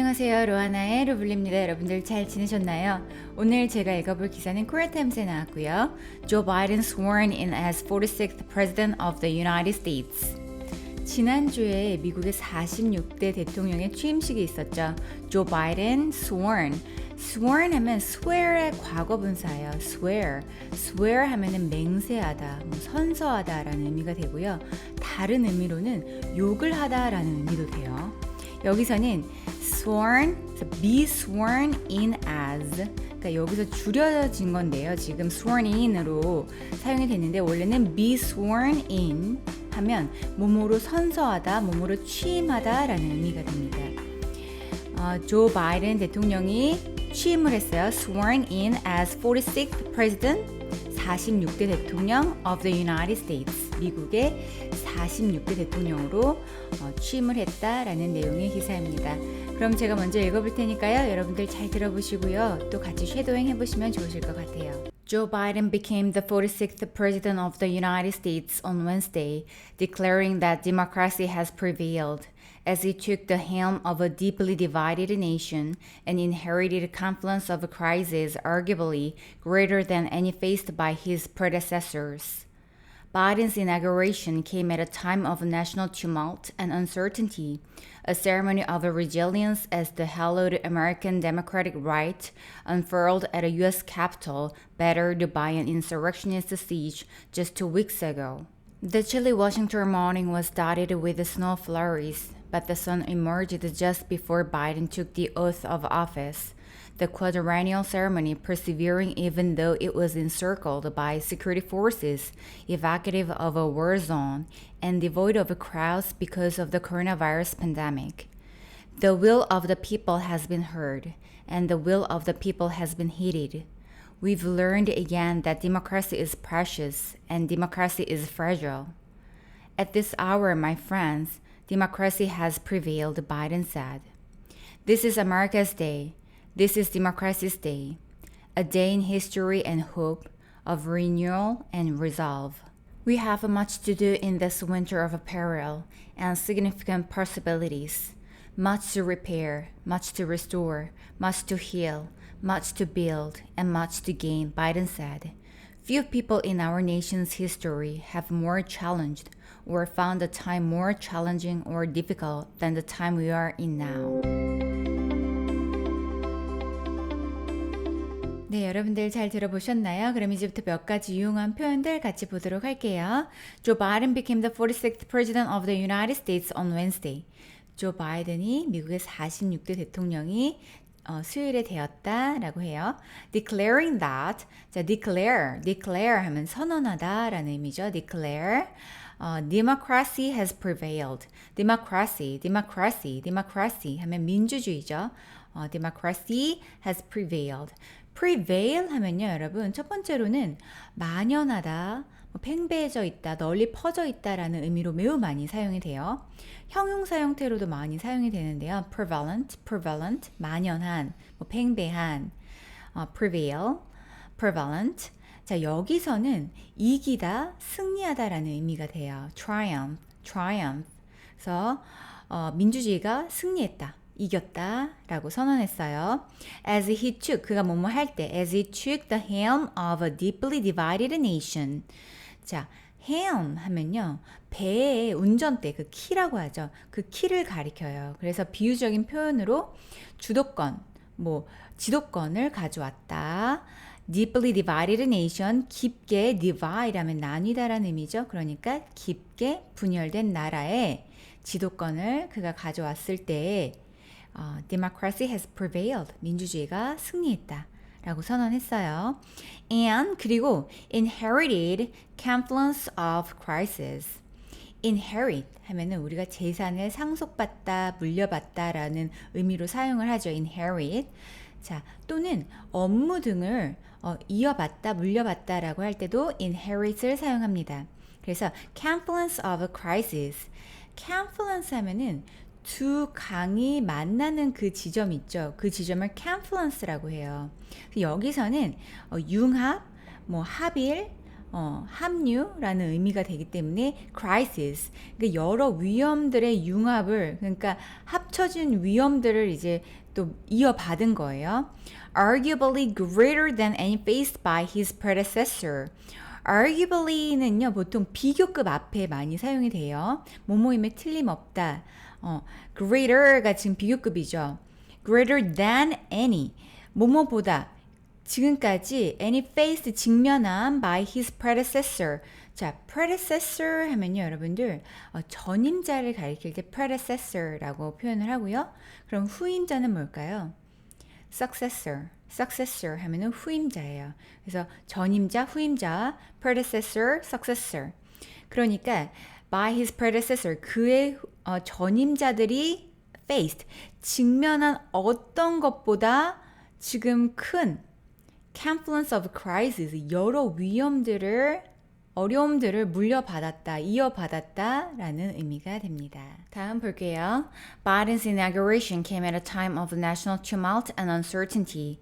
안녕하세요. 로하나의 루블리입니다. 여러분들 잘 지내셨나요? 오늘 제가 읽어볼 기사는 코리아타임스에 나왔고요. Joe Biden sworn in as 46th President of the United States. 지난주에 미국의 46대 대통령의 취임식이 있었죠. Joe Biden sworn. sworn 하면 swear의 과거분사예요. swear 하면은 맹세하다, 선서하다라는 의미가 되고요. 다른 의미로는 욕을 하다라는 의미도 돼요. 여기서는 sworn, be sworn in as, 그러니까 여기서 줄여진 건데요. 지금 sworn in으로 사용이 됐는데 원래는 be sworn in 하면 몸으로 선서하다, 몸으로 취임하다라는 의미가 됩니다. 조 바이든 대통령이 취임을 했어요. sworn in as 46th president, 46대 대통령 of the United States, 미국의 46대 대통령으로 취임을 했다라는 내용의 기사입니다. 그럼 제가 먼저 읽어볼 테니까요. 여러분들 잘 들어보시고요. 또 같이 쉐도잉 해보시면 좋으실 것 같아요. Joe Biden became the 46th President of the United States on Wednesday, declaring that democracy has prevailed, as he took the helm of a deeply divided nation and inherited confluence of a crisis arguably greater than any faced by his predecessors. Biden's inauguration came at a time of national tumult and uncertainty, a ceremony of resilience as the hallowed American democratic right unfurled at a U.S. Capitol battered by an insurrectionist siege just 2 weeks ago. The chilly Washington morning was dotted with snow flurries, but the sun emerged just before Biden took the oath of office. The quadrennial ceremony persevering even though it was encircled by security forces, evocative of a war zone, and devoid of crowds because of the coronavirus pandemic. The will of the people has been heard, and the will of the people has been heeded. We've learned again that democracy is precious and democracy is fragile. At this hour, my friends, democracy has prevailed, Biden said. This is America's day. This is democracy's day, a day in history and hope, of renewal and resolve. We have much to do in this winter of peril and significant possibilities, much to repair, much to restore, much to heal, much to build, and much to gain, Biden said. Few people in our nation's history have more challenged or found the time more challenging or difficult than the time we are in now. 네, 여러분들 잘 들어보셨나요? 그럼 이제부터 몇 가지 유용한 표현들 같이 보도록 할게요. Joe Biden became the 46th President of the United States on Wednesday. 조 바이든이 미국의 46대 대통령이 수요일에 되었다라고 해요. Declaring that, 자, declare 하면 선언하다 라는 의미죠. Declare, democracy has prevailed. democracy 하면 민주주의죠. democracy has prevailed. prevail 하면요, 여러분, 첫 번째로는 만연하다, 팽배해져 있다, 널리 퍼져 있다라는 의미로 매우 많이 사용이 돼요. 형용사 형태로도 많이 사용이 되는데요. prevalent, 만연한, 팽배한, prevalent. 자, 여기서는 이기다, 승리하다라는 의미가 돼요. triumph. 그래서 민주주의가 승리했다. 이겼다 라고 선언했어요. As he took, 그가 뭐뭐 할 때, as he took the helm of a deeply divided nation. 자, helm 하면요, 배의 운전대, 그 키라고 하죠. 그 키를 가리켜요. 그래서 비유적인 표현으로 주도권, 지도권을 가져왔다. Deeply divided nation, 깊게 divide 하면 나뉘다라는 의미죠. 그러니까 깊게 분열된 나라의 지도권을 그가 가져왔을 때 democracy has prevailed. 민주주의가 승리했다. 라고 선언했어요. And 그리고 inherited confluence of crisis. inherit 하면은 우리가 재산을 상속받다, 물려받다 라는 의미로 사용을 하죠. inherit. 자, 또는 업무 등을 이어받다, 물려받다 라고 할 때도 inherit을 사용합니다. 그래서 confluence of a crisis. confluence 하면은 두 강이 만나는 그 지점 있죠. 그 지점을 confluence라고 해요. 여기서는 융합, 합일, 함유라는 의미가 되기 때문에 crisis, 그러니까 여러 위험들의 융합을, 그러니까 합쳐진 위험들을 이제 또 이어받은 거예요. Arguably greater than any faced by his predecessor. arguably는요, 보통 비교급 앞에 많이 사용이 돼요. 뭐뭐임에 틀림없다. greater가 지금 비교급이죠. greater than any. 뭐뭐보다 지금까지 any faced 직면한 by his predecessor. 자, predecessor 하면요, 여러분들 전임자를 가리킬 때 predecessor라고 표현을 하고요. 그럼 후임자는 뭘까요? successor 하면은 후임자예요. 그래서 전임자, 후임자, predecessor, successor. 그러니까 by his predecessor, 그의 전임자들이 faced, 직면한 어떤 것보다 지금 큰 confluence of crisis, 여러 위험들을, 어려움들을 물려받았다, 이어받았다라는 의미가 됩니다. 다음 볼게요. Biden's inauguration came at a time of national tumult and uncertainty.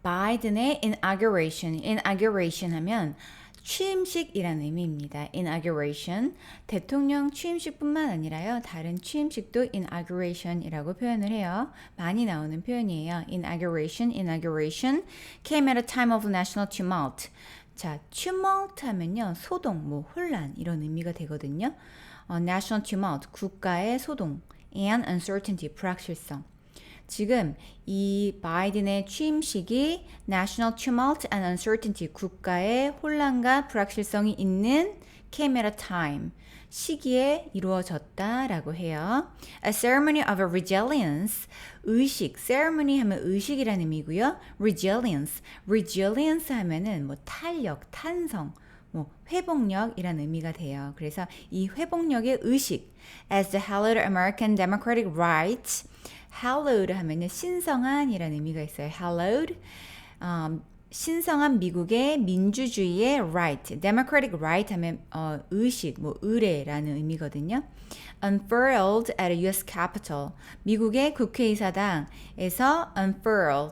바이든의 inauguration 하면 취임식이라는 의미입니다. inauguration, 대통령 취임식뿐만 아니라요, 다른 취임식도 inauguration이라고 표현을 해요. 많이 나오는 표현이에요. inauguration came at a time of national tumult. 자, tumult 하면요, 소동, 뭐 혼란 이런 의미가 되거든요. national tumult, 국가의 소동, and uncertainty, 불확실성. 지금 이 바이든의 취임식이 national tumult and uncertainty, 국가의 혼란과 불확실성이 있는 came at a time, 시기에 이루어졌다라고 해요. A ceremony of a resilience, 의식, ceremony 하면 의식이라는 의미고요. resilience 하면은 뭐 탄력, 탄성, 뭐 회복력이라는 의미가 돼요. 그래서 이 회복력의 의식, as the hallowed American democratic right, hallowed 하면은 신성한이라는 의미가 있어요. hallowed, 신성한 미국의 민주주의의 right, democratic right 하면 의식, 뭐 의례라는 의미거든요. unfurled at a U.S. Capitol, 미국의 국회의사당에서 unfurl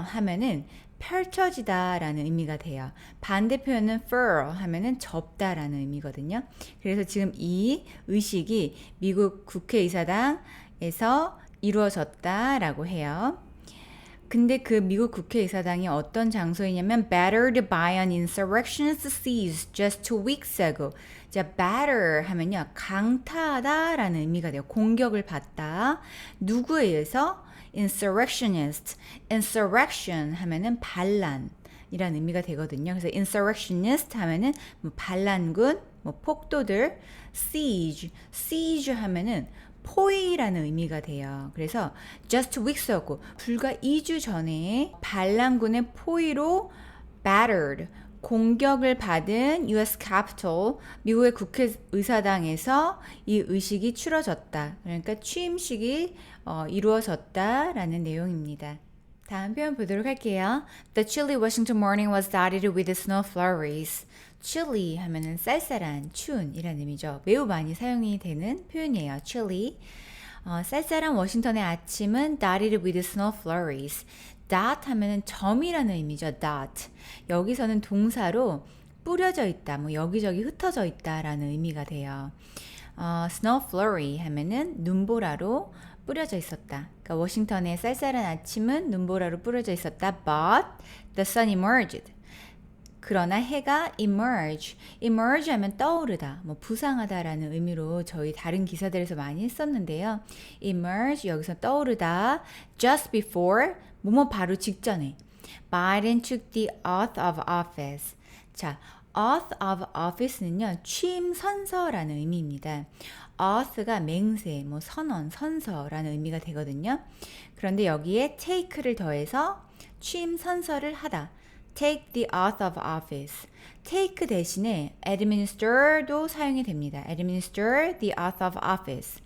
하면은 펼쳐지다라는 의미가 돼요. 반대 표현은 furl 하면은 접다라는 의미거든요. 그래서 지금 이 의식이 미국 국회의사당에서 이루어졌다라고 해요. 근데 그 미국 국회의사당이 어떤 장소이냐면 battered by an insurrectionist siege just 2 weeks ago. 자, batter 하면요, 강타하다라는 의미가 돼요. 공격을 받다. 누구에 의해서? insurrectionist. insurrection 하면은 반란이라는 의미가 되거든요. 그래서 insurrectionist 하면은 뭐 반란군, 뭐 폭도들. siege 하면은 포위라는 의미가 돼요. 그래서 just weeks ago, 불과 2주 전에 반란군의 포위로 battered, 공격을 받은 US Capitol, 미국의 국회의사당에서 이 의식이 치러졌다. 그러니까 취임식이 이루어졌다라는 내용입니다. 다음 표현 보도록 할게요. The chilly Washington morning was dotted with snow flurries. chilly 하면은 쌀쌀한, 추운이라는 의미죠. 매우 많이 사용이 되는 표현이에요. chilly. 쌀쌀한 워싱턴의 아침은 dotted with snow flurries. dot 하면은 점이라는 의미죠. dot. 여기서는 동사로 뿌려져 있다, 뭐 여기저기 흩어져 있다라는 의미가 돼요. snow flurry 하면은 눈보라로 뿌려져 있었다. 그러니까 워싱턴의 쌀쌀한 아침은 눈보라로 뿌려져 있었다. But the sun emerged. 그러나 해가 emerge 하면 떠오르다, 뭐 부상하다라는 의미로 저희 다른 기사들에서 많이 했었는데요. emerge 여기서 떠오르다. just before 뭐뭐 바로 직전에 Biden took the oath of office. 자, oath of office는요, 취임 선서라는 의미입니다. oath가 맹세, 뭐 선언, 선서라는 의미가 되거든요. 그런데 여기에 take를 더해서 취임 선서를 하다. take the oath of office. take 대신에 administer도 사용이 됩니다. administer the oath of office.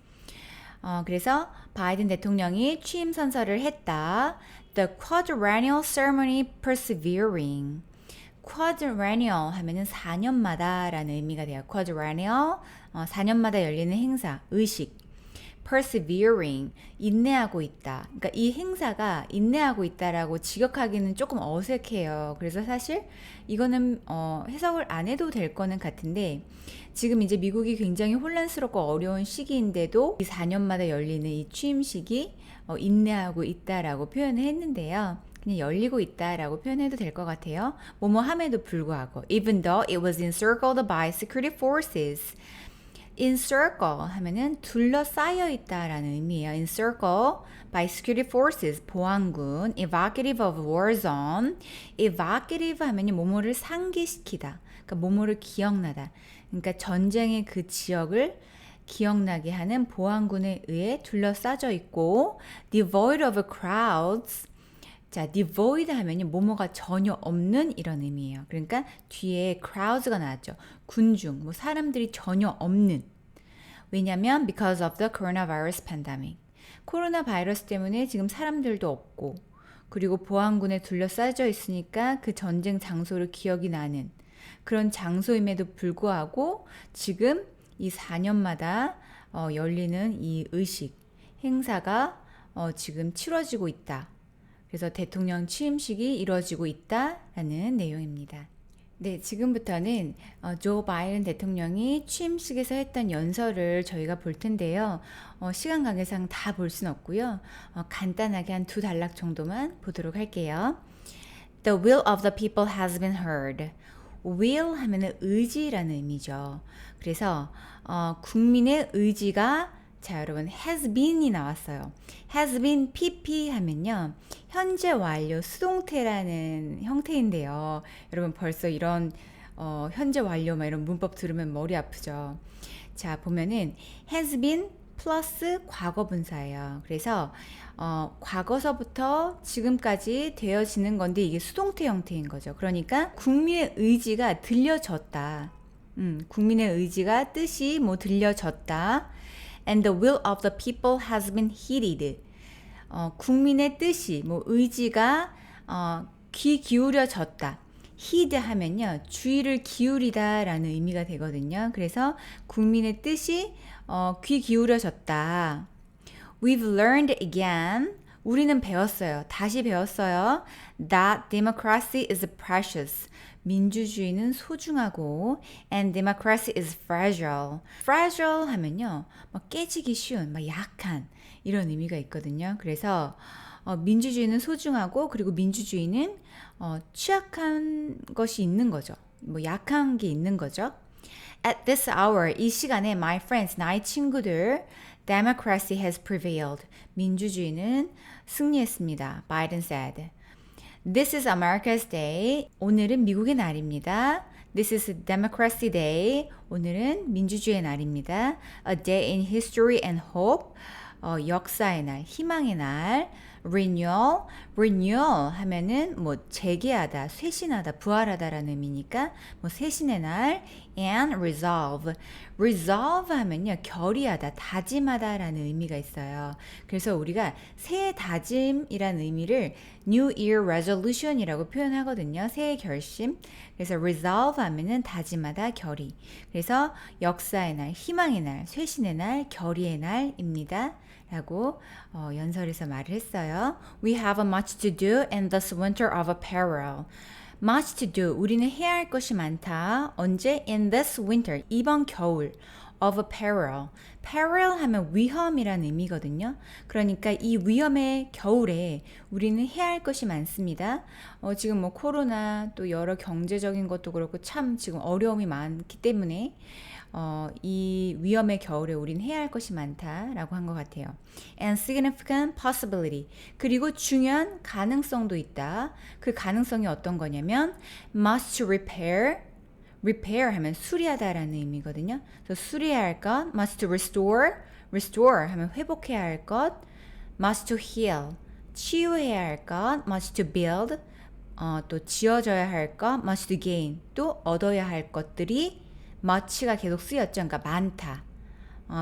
그래서 바이든 대통령이 취임 선서를 했다. The quadrennial ceremony persevering. quadrennial 하면은 4년마다라는 의미가 돼요. quadrennial, 4년마다 열리는 행사, 의식. persevering, 인내하고 있다. 그러니까 이 행사가 인내하고 있다라고 직역하기는 조금 어색해요. 그래서 사실 이거는 해석을 안 해도 될 거는 같은데 지금 이제 미국이 굉장히 혼란스럽고 어려운 시기인데도 이 4년마다 열리는 이 취임식이 인내하고 있다라고 표현을 했는데요. 그냥 열리고 있다라고 표현해도 될 것 같아요. 뭐뭐 함에도 불구하고 even though it was encircled by security forces. encircle 하면은 둘러싸여 있다라는 의미예요. encircle by security forces, 보안군. evocative of war zone. evocative 하면은 뭐뭐를 상기시키다. 그러니까 뭐뭐를 기억나다. 그러니까 전쟁의 그 지역을 기억나게 하는 보안군에 의해 둘러싸져 있고 devoid of crowds. 자, devoid 하면요, 뭐뭐가 전혀 없는 이런 의미예요. 그러니까 뒤에 crowds가 나왔죠. 군중, 뭐 사람들이 전혀 없는. 왜냐면 because of the coronavirus pandemic. 코로나 바이러스 때문에 지금 사람들도 없고, 그리고 보안군에 둘러싸여 있으니까 그 전쟁 장소를 기억이 나는 그런 장소임에도 불구하고 지금 이 4년마다 열리는 이 의식, 행사가 지금 치러지고 있다. 그래서 대통령 취임식이 이루어지고 있다라는 내용입니다. 네, 지금부터는 조 바이든 대통령이 취임식에서 했던 연설을 저희가 볼 텐데요. 시간 관계상 다 볼 순 없고요. 간단하게 한 2단락 정도만 보도록 할게요. The will of the people has been heard. will 하면은 의지라는 의미죠. 그래서 국민의 의지가 자, 여러분, has been이 나왔어요. has been pp 하면요. 현재 완료 수동태라는 형태인데요. 여러분 벌써 이런 현재 완료 막 이런 문법 들으면 머리 아프죠. 자, 보면은 has been 플러스 과거 분사예요. 그래서 과거서부터 지금까지 되어지는 건데 이게 수동태 형태인 거죠. 그러니까 국민의 의지가 들려졌다. 국민의 의지가 뜻이 뭐 들려졌다. And the will of the people has been heeded. 국민의 뜻이, 뭐 의지가 귀 기울여졌다. heed 하면요, 주의를 기울이다 라는 의미가 되거든요. 그래서 국민의 뜻이 귀 기울여졌다. We've learned again. 우리는 배웠어요. 다시 배웠어요. That democracy is precious. 민주주의는 소중하고 and democracy is fragile. fragile 하면요, 막 깨지기 쉬운, 막 약한 이런 의미가 있거든요. 그래서 민주주의는 소중하고 그리고 민주주의는 취약한 것이 있는 거죠. 뭐 약한 게 있는 거죠. At this hour, 이 시간에 my friends, 나의 친구들, democracy has prevailed. 민주주의는 승리했습니다. Biden said. This is America's day. 오늘은 미국의 날입니다. This is Democracy Day. 오늘은 민주주의의 날입니다. A day in history and hope. 역사의 날, 희망의 날. Renewal. Renewal 하면은 뭐 재개하다, 쇄신하다, 부활하다라는 의미니까 뭐 쇄신의 날. And resolve. resolve 하면요, 결의하다, 다짐하다라는 의미가 있어요. 그래서 우리가 새해 다짐이라는 의미를 New Year Resolution이라고 표현하거든요. 새해 결심. 그래서 resolve 하면은 다짐하다, 결의. 그래서 역사의 날, 희망의 날, 쇄신의 날, 결의의 날입니다. 라고 연설에서 말을 했어요. We have much to do in this winter of apparel. Much to do. 우리는 해야 할 것이 많다. 언제? In this winter. 이번 겨울. Of apparel. peril 하면 위험이라는 의미거든요. 그러니까 이 위험의 겨울에 우리는 해야 할 것이 많습니다. 지금 뭐 코로나 또 여러 경제적인 것도 그렇고 참 지금 어려움이 많기 때문에 이 위험의 겨울에 우린 해야 할 것이 많다라고 한 것 같아요. And significant possibility. 그리고 중요한 가능성도 있다. 그 가능성이 어떤 거냐면 must repair. repair 하면 수리하다라는 의미거든요. 그래서 수리해야 할 것, must restore. restore 하면 회복해야 할 것, must to heal. 치유해야 할 것, must to build. 또 지어져야 할 것, must to gain. 또 얻어야 할 것들이 much가 계속 쓰였죠. 그러니까 많다.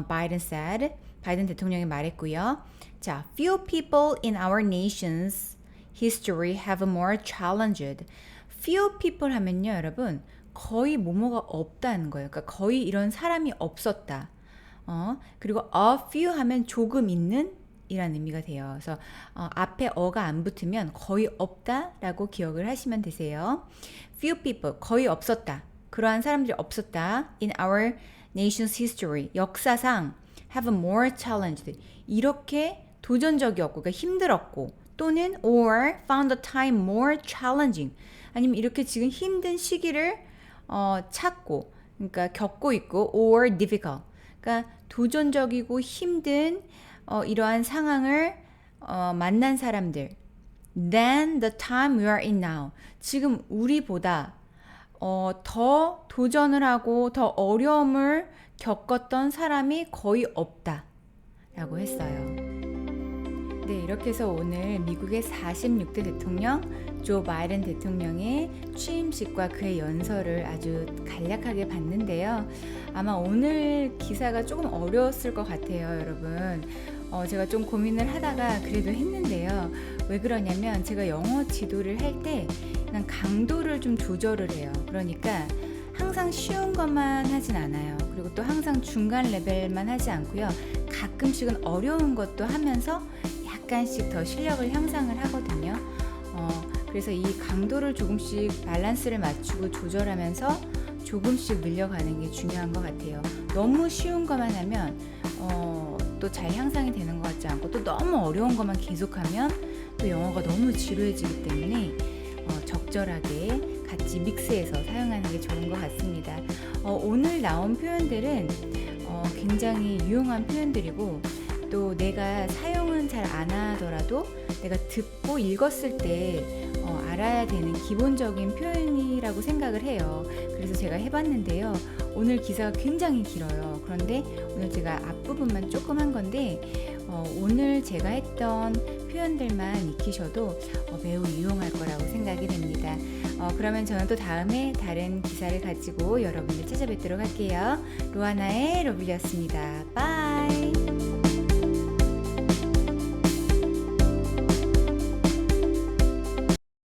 Biden said. 바이든 대통령이 말했고요. 자, few people in our nation's history have more challenged. few people 하면요, 여러분, 거의 뭐뭐가 없다는 거예요. 그러니까 거의 이런 사람이 없었다. 그리고 a few 하면 조금 있는 이란 의미가 돼요. 그래서 앞에 어가 안 붙으면 거의 없다라고 기억을 하시면 되세요. Few people, 거의 없었다. 그러한 사람들이 없었다. In our nation's history, 역사상 have more challenged. 이렇게 도전적이었고, 그러니까 힘들었고, 또는 or found the time more challenging. 아니면 이렇게 지금 힘든 시기를 찾고, 그러니까 겪고 있고, or difficult. 그러니까 도전적이고 힘든 이러한 상황을 만난 사람들. Than the time we are in now. 지금 우리보다 더 도전을 하고 더 어려움을 겪었던 사람이 거의 없다 라고 했어요. 네, 이렇게 해서 오늘 미국의 46대 대통령 조 바이든 대통령의 취임식과 그의 연설을 아주 간략하게 봤는데요. 아마 오늘 기사가 조금 어려웠을 것 같아요, 여러분. 제가 좀 고민을 하다가 그래도 했는데요. 왜 그러냐면 제가 영어 지도를 할 때 그냥 강도를 좀 조절을 해요. 그러니까 항상 쉬운 것만 하진 않아요. 그리고 또 항상 중간 레벨만 하지 않고요. 가끔씩은 어려운 것도 하면서 약간씩 더 실력을 향상을 하거든요. 그래서 이 강도를 조금씩 밸런스를 맞추고 조절하면서 조금씩 늘려가는 게 중요한 것 같아요. 너무 쉬운 것만 하면 또 잘 향상이 되는 것 같지 않고 또 너무 어려운 것만 계속하면 또 영어가 너무 지루해지기 때문에 적절하게 같이 믹스해서 사용하는 게 좋은 것 같습니다. 오늘 나온 표현들은 굉장히 유용한 표현들이고 또 내가 사용은 잘 안 하더라도 내가 듣고 읽었을 때 알아야 되는 기본적인 표현이라고 생각을 해요. 그래서 제가 해봤는데요. 오늘 기사가 굉장히 길어요. 그런데 오늘 제가 앞부분만 조금 한 건데 오늘 제가 했던 표현들만 익히셔도 매우 유용할 거라고 생각이 됩니다. 그러면 저는 또 다음에 다른 기사를 가지고 여러분들 찾아뵙도록 할게요. 로아나의 러블리였습니다. 바이.